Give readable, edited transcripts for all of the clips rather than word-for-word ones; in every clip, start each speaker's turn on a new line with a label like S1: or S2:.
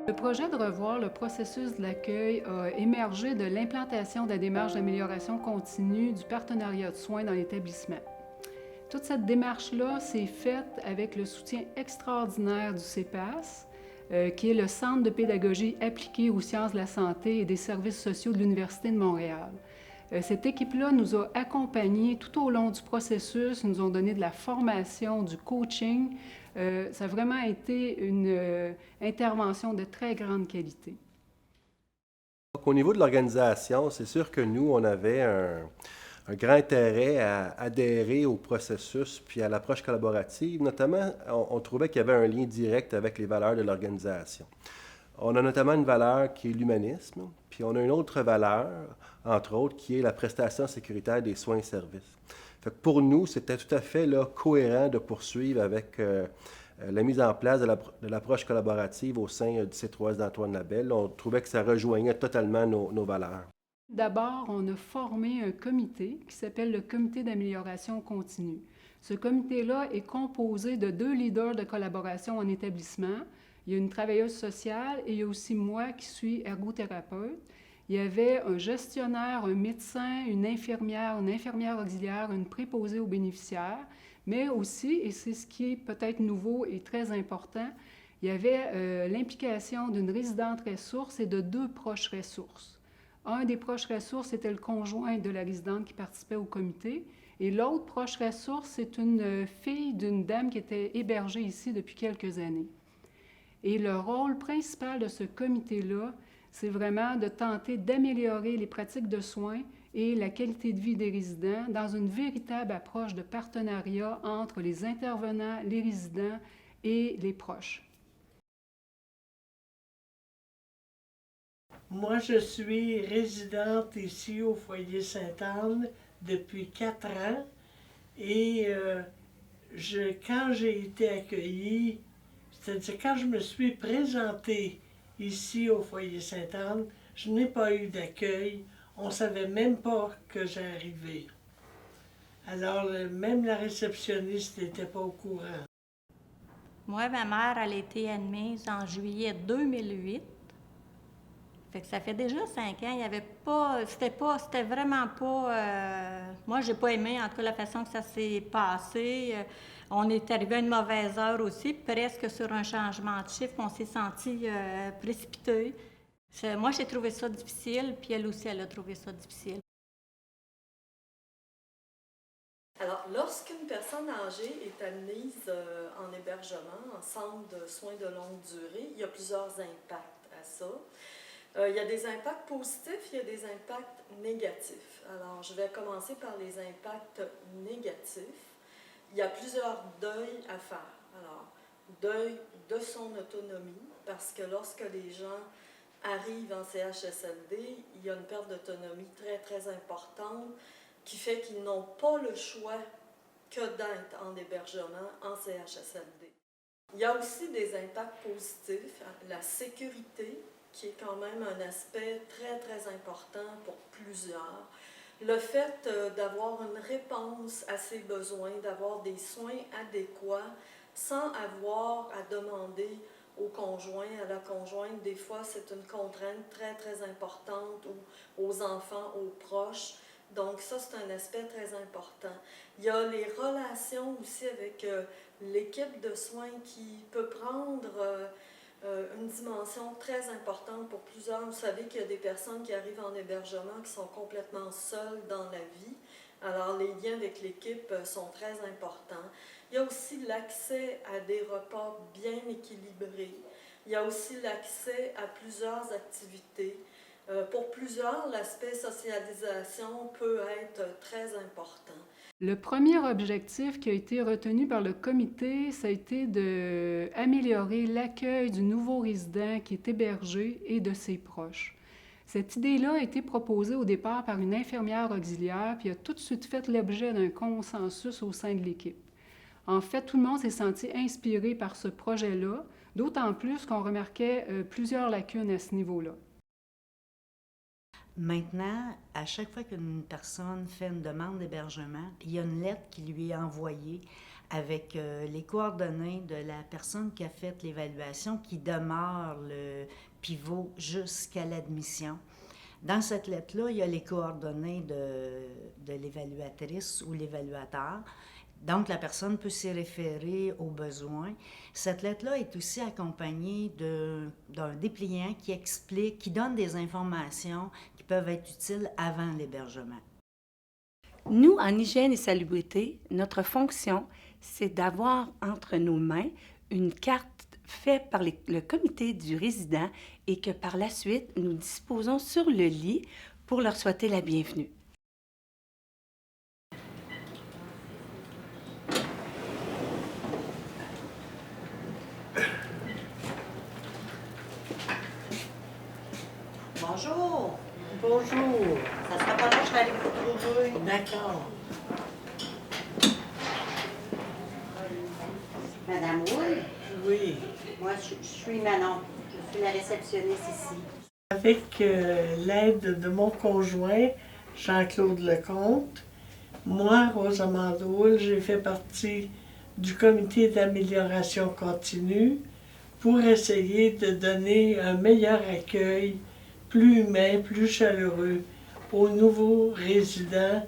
S1: Le projet de revoir le processus de l'accueil a émergé de l'implantation de la démarche d'amélioration continue du partenariat de soins dans l'établissement. Toute cette démarche-là s'est faite avec le soutien extraordinaire du CEPAS, qui est le Centre de pédagogie appliquée aux sciences de la santé et des services sociaux de l'Université de Montréal. Cette équipe-là nous a accompagnés tout au long du processus, nous ont donné de la formation, du coaching. Ça a vraiment été une intervention de très grande qualité.
S2: Donc, au niveau de l'organisation, c'est sûr que nous, on avait un grand intérêt à adhérer au processus puis à l'approche collaborative. Notamment, on trouvait qu'il y avait un lien direct avec les valeurs de l'organisation. On a notamment une valeur qui est l'humanisme, puis on a une autre valeur, entre autres, qui est la prestation sécuritaire des soins et services. Fait que pour nous, c'était tout à fait là, cohérent de poursuivre avec la mise en place de l'approche collaborative au sein du C3S d'Antoine Labelle. On trouvait que ça rejoignait totalement nos valeurs.
S1: D'abord, on a formé un comité qui s'appelle le Comité d'amélioration continue. Ce comité-là est composé de 2 leaders de collaboration en établissement. Il y a une travailleuse sociale et il y a aussi moi qui suis ergothérapeute. Il y avait un gestionnaire, un médecin, une infirmière auxiliaire, une préposée aux bénéficiaires, mais aussi, et c'est ce qui est peut-être nouveau et très important, il y avait l'implication d'une résidente ressource et de 2 proches ressources. Un des proches ressources était le conjoint de la résidente qui participait au comité, et l'autre proche ressource, c'est une fille d'une dame qui était hébergée ici depuis quelques années. Et le rôle principal de ce comité-là, c'est vraiment de tenter d'améliorer les pratiques de soins et la qualité de vie des résidents dans une véritable approche de partenariat entre les intervenants, les résidents et les proches.
S3: Moi, je suis résidente ici au foyer Sainte-Anne depuis 4 ans et quand j'ai été accueillie, c'est-à-dire quand je me suis présentée ici au foyer Sainte-Anne, je n'ai pas eu d'accueil. On ne savait même pas que j'arrivais. Alors, même la réceptionniste n'était pas au courant.
S4: Moi, ma mère, elle a été admise en juillet 2008. Fait que ça fait déjà 5 ans, il y avait pas, c'était vraiment pas, moi j'ai pas aimé en tout cas la façon que ça s'est passé. On est arrivé à une mauvaise heure aussi, presque sur un changement de chiffre, on s'est senti précipité. Moi j'ai trouvé ça difficile, puis elle aussi elle a trouvé ça difficile.
S5: Alors, lorsqu'une personne âgée est admise en hébergement, en centre de soins de longue durée, il y a plusieurs impacts à ça. Il y a des impacts positifs, il y a des impacts négatifs. Alors, je vais commencer par les impacts négatifs. Il y a plusieurs deuils à faire. Alors, deuil de son autonomie, parce que lorsque les gens arrivent en CHSLD, il y a une perte d'autonomie très, très importante qui fait qu'ils n'ont pas le choix que d'être en hébergement en CHSLD. Il y a aussi des impacts positifs, la sécurité, qui est quand même un aspect très, très important pour plusieurs. Le fait d'avoir une réponse à ses besoins, d'avoir des soins adéquats, sans avoir à demander au conjoint, à la conjointe, des fois c'est une contrainte très, très importante, ou aux enfants, aux proches. Donc ça, c'est un aspect très important. Il y a les relations aussi avec l'équipe de soins qui peut prendre une dimension très importante pour plusieurs. Vous savez qu'il y a des personnes qui arrivent en hébergement qui sont complètement seules dans la vie. Alors, les liens avec l'équipe sont très importants. Il y a aussi l'accès à des repas bien équilibrés. Il y a aussi l'accès à plusieurs activités. Pour plusieurs, l'aspect socialisation peut être très important.
S1: Le premier objectif qui a été retenu par le comité, ça a été d'améliorer l'accueil du nouveau résident qui est hébergé et de ses proches. Cette idée-là a été proposée au départ par une infirmière auxiliaire, puis a tout de suite fait l'objet d'un consensus au sein de l'équipe. En fait, tout le monde s'est senti inspiré par ce projet-là, d'autant plus qu'on remarquait plusieurs lacunes à ce niveau-là.
S6: Maintenant, à chaque fois qu'une personne fait une demande d'hébergement, il y a une lettre qui lui est envoyée avec les coordonnées de la personne qui a fait l'évaluation, qui demeure le pivot jusqu'à l'admission. Dans cette lettre-là, il y a les coordonnées de l'évaluatrice ou l'évaluateur. Donc, la personne peut s'y référer aux besoins. Cette lettre-là est aussi accompagnée d'un dépliant qui explique, qui donne des informations qui peuvent être utiles avant l'hébergement.
S7: Nous, en hygiène et salubrité, notre fonction, c'est d'avoir entre nos mains une carte faite par le comité du résident et que par la suite, nous disposons sur le lit pour leur souhaiter la bienvenue.
S8: Bonjour.
S3: Bonjour.
S8: Ça sera pas long, je vais aller vous trouver.
S3: D'accord.
S8: Madame Wood,
S3: Oui.
S8: moi je suis Manon. Je suis la réceptionniste ici.
S3: Avec l'aide de mon conjoint, Jean-Claude Lecomte, moi, Rosamond Houle, j'ai fait partie du comité d'amélioration continue pour essayer de donner un meilleur accueil, plus humain, plus chaleureux aux nouveaux résidents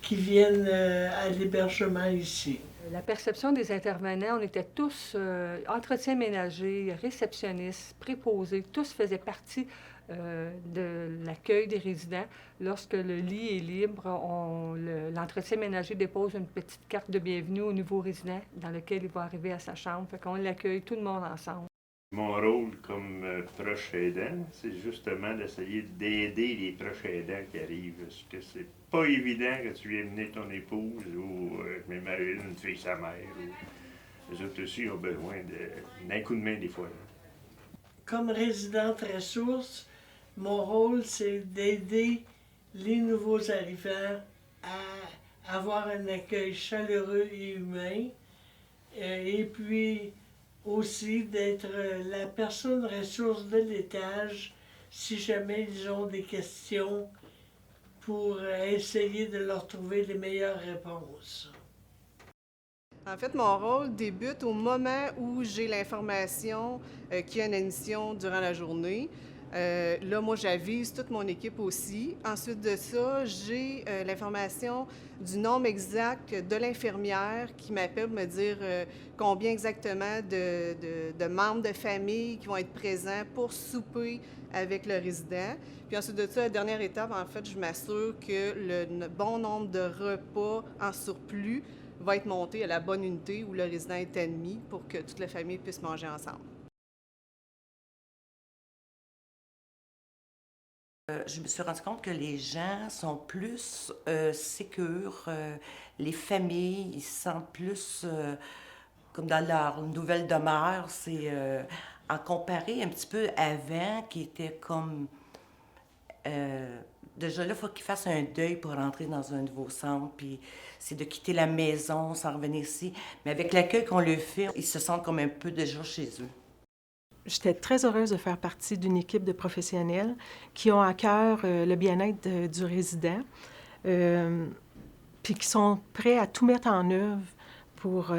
S3: qui viennent à l'hébergement ici.
S9: La perception des intervenants, on était tous entretien ménager, réceptionnistes, préposés, tous faisaient partie de l'accueil des résidents. Lorsque le lit est libre, l'entretien ménager dépose une petite carte de bienvenue au nouveau résident dans lequel il va arriver à sa chambre. Fait qu'on l'accueille tout le monde ensemble.
S10: Mon rôle comme proche aidant, c'est justement d'essayer d'aider les proches aidants qui arrivent. Parce que c'est pas évident que tu viennes mener ton épouse ou une fille sa mère. Les autres aussi ont besoin d'un coup de main des fois.
S3: Comme résidente ressource, mon rôle, c'est d'aider les nouveaux arrivants à avoir un accueil chaleureux et humain. Et puis aussi d'être la personne ressource de l'étage si jamais ils ont des questions pour essayer de leur trouver les meilleures réponses.
S11: En fait, mon rôle débute au moment où j'ai l'information qu'il y a une admission durant la journée. Là, moi, j'avise toute mon équipe aussi. Ensuite de ça, j'ai l'information du nombre exact de l'infirmière qui m'appelle pour me dire combien exactement de membres de famille qui vont être présents pour souper avec le résident. Puis ensuite de ça, la dernière étape, en fait, je m'assure que le bon nombre de repas en surplus va être monté à la bonne unité où le résident est admis pour que toute la famille puisse manger ensemble.
S8: Je me suis rendu compte que les gens sont plus sécures, les familles, ils se sentent plus comme dans leur nouvelle demeure. C'est en comparé un petit peu avant, qui était comme... déjà là, il faut qu'ils fassent un deuil pour rentrer dans un nouveau centre, puis c'est de quitter la maison sans revenir ici. Mais avec l'accueil qu'on leur fait, ils se sentent comme un peu déjà chez eux.
S12: J'étais très heureuse de faire partie d'une équipe de professionnels qui ont à cœur le bien-être du résident, puis qui sont prêts à tout mettre en œuvre pour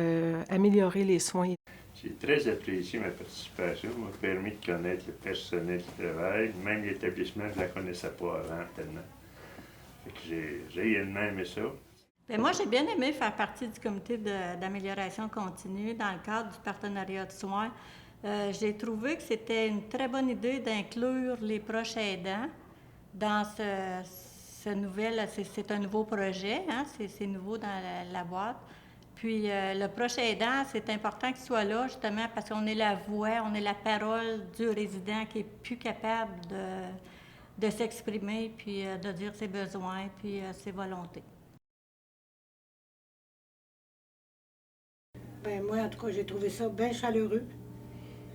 S12: améliorer les soins.
S10: J'ai très apprécié ma participation, m'a permis de connaître le personnel qui travaille, même l'établissement, je ne la connaissais pas avant tellement. Fait que j'ai réellement aimé ça.
S4: Bien, moi, j'ai bien aimé faire partie du comité d'amélioration continue dans le cadre du partenariat de soins. J'ai trouvé que c'était une très bonne idée d'inclure les proches aidants dans ce nouvel... C'est un nouveau projet, hein? C'est nouveau dans la boîte. Puis le proche aidant, c'est important qu'il soit là, justement, parce qu'on est la voix, on est la parole du résident qui est plus capable de s'exprimer, puis de dire ses besoins, puis ses volontés.
S13: Bien, moi, en tout cas, j'ai trouvé ça bien chaleureux.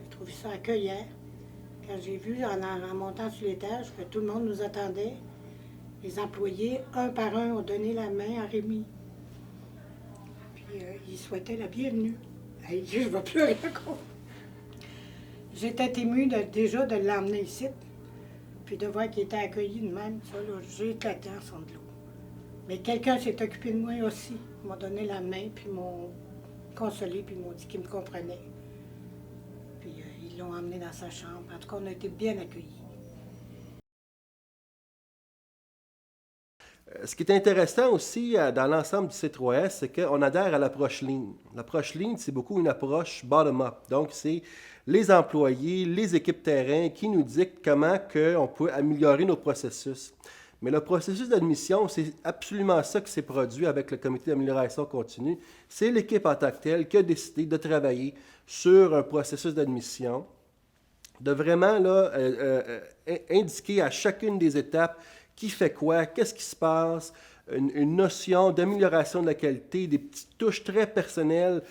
S13: J'ai trouvé ça accueillant. Quand j'ai vu, en montant sur l'étage, que tout le monde nous attendait, les employés, un par un, ont donné la main à Rémi. Puis, ils souhaitaient la bienvenue. Hey, je ne vais plus rien compte. J'étais émue déjà de l'emmener ici, puis de voir qu'il était accueilli de même. Ça, là, j'ai éclaté en son de l'eau. Mais quelqu'un s'est occupé de moi aussi. Il m'a donné la main, puis consolés, puis ils m'ont dit qu'ils me comprenaient. Puis ils l'ont emmené dans sa chambre. En tout cas, on a été bien accueillis.
S2: Ce qui est intéressant aussi dans l'ensemble du C3S, c'est qu'on adhère à l'approche Lean. L'approche Lean, c'est beaucoup une approche bottom-up. Donc, c'est les employés, les équipes terrain qui nous dictent comment on peut améliorer nos processus. Mais le processus d'admission, c'est absolument ça qui s'est produit avec le comité d'amélioration continue. C'est l'équipe en tant que telle qui a décidé de travailler sur un processus d'admission, de vraiment là, indiquer à chacune des étapes qui fait quoi, qu'est-ce qui se passe, une notion d'amélioration de la qualité, des petites touches très personnelles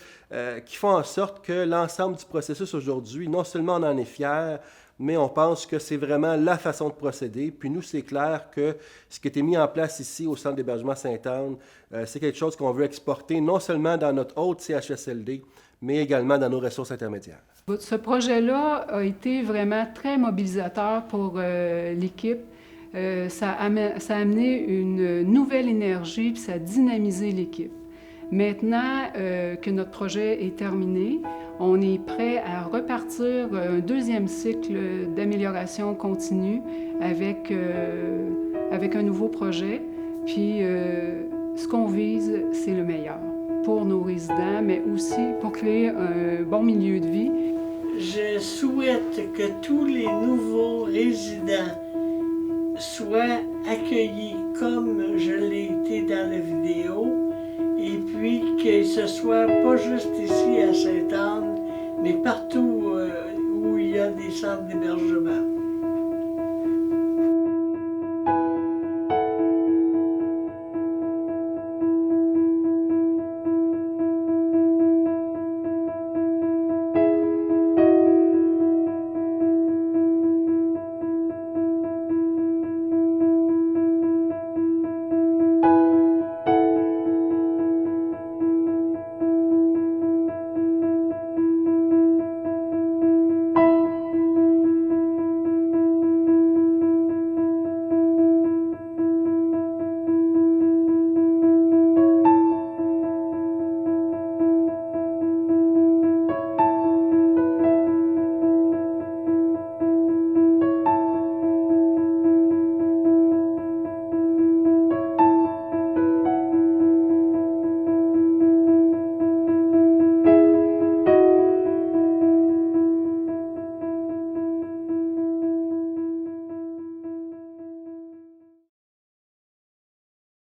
S2: qui font en sorte que l'ensemble du processus aujourd'hui, non seulement on en est fier, mais on pense que c'est vraiment la façon de procéder. Puis nous, c'est clair que ce qui a été mis en place ici au Centre d'hébergement Sainte-Anne, c'est quelque chose qu'on veut exporter non seulement dans notre haute CHSLD, mais également dans nos ressources intermédiaires.
S1: Ce projet-là a été vraiment très mobilisateur pour l'équipe. Ça a amené une nouvelle énergie, puis ça a dynamisé l'équipe. Maintenant que notre projet est terminé, on est prêt à repartir un deuxième cycle d'amélioration continue avec un nouveau projet. Puis ce qu'on vise, c'est le meilleur pour nos résidents, mais aussi pour créer un bon milieu de vie.
S3: Je souhaite que tous les nouveaux résidents soient accueillis comme je l'ai été dans la vidéo, et puis que ce soit pas juste ici à Sainte-Anne, mais partout où il y a des centres d'hébergement.